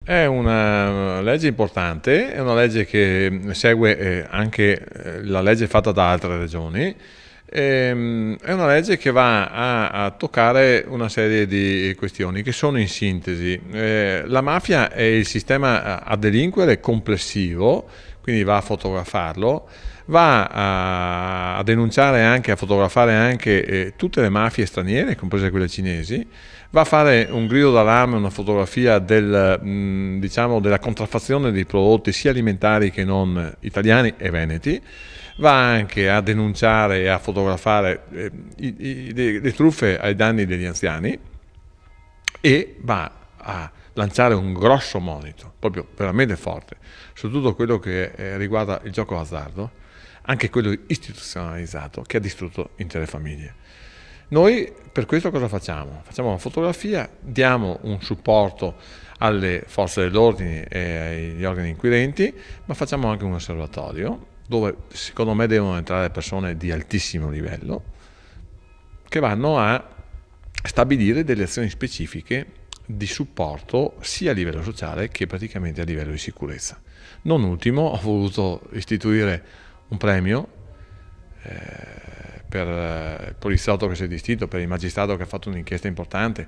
È una legge importante, è una legge che segue anche la legge fatta da altre regioni. È una legge che va a toccare una serie di questioni che sono in sintesi. La mafia è il sistema a delinquere complessivo, quindi va a fotografarlo, va a denunciare anche, a fotografare anche tutte le mafie straniere, comprese quelle cinesi, va a fare un grido d'allarme, una fotografia diciamo, della contraffazione dei prodotti sia alimentari che non italiani e veneti, va anche a denunciare e a fotografare le truffe ai danni degli anziani e va a lanciare un grosso monito, proprio veramente forte, su tutto quello che riguarda il gioco d'azzardo, anche quello istituzionalizzato, che ha distrutto intere famiglie. Noi per questo cosa facciamo? Facciamo una fotografia, diamo un supporto alle forze dell'ordine e agli organi inquirenti, ma facciamo anche un osservatorio dove secondo me devono entrare persone di altissimo livello che vanno a stabilire delle azioni specifiche di supporto sia a livello sociale che praticamente a livello di sicurezza. Non ultimo, ho voluto istituire un premio per il poliziotto che si è distinto, per il magistrato che ha fatto un'inchiesta importante,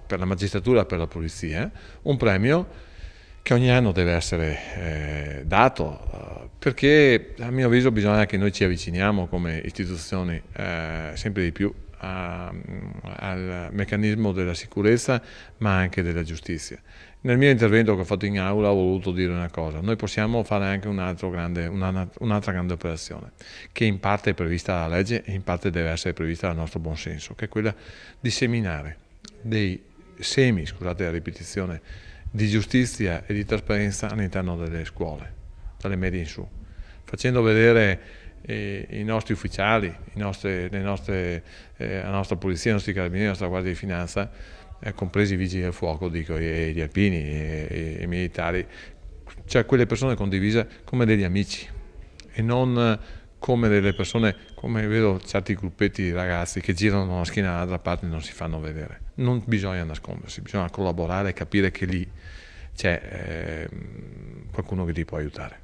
per la magistratura, per la polizia, un premio che ogni anno deve essere dato, perché a mio avviso bisogna che noi ci avviciniamo come istituzioni sempre di più al meccanismo della sicurezza ma anche della giustizia. Nel mio intervento che ho fatto in aula ho voluto dire una cosa: noi possiamo fare anche un'altra grande operazione che in parte è prevista dalla legge e in parte deve essere prevista dal nostro buonsenso, che è quella di seminare dei semi, scusate la ripetizione, di giustizia e di trasparenza all'interno delle scuole, dalle medie in su, facendo vedere i nostri ufficiali, la nostra polizia, i nostri carabinieri, la nostra guardia di finanza, compresi i vigili del fuoco, dico, e gli alpini e i militari, cioè quelle persone condivise come degli amici e non come delle persone, come vedo certi gruppetti di ragazzi che girano da una schiena dall'altra parte e non si fanno vedere. Non bisogna nascondersi, bisogna collaborare e capire che lì c'è qualcuno che ti può aiutare.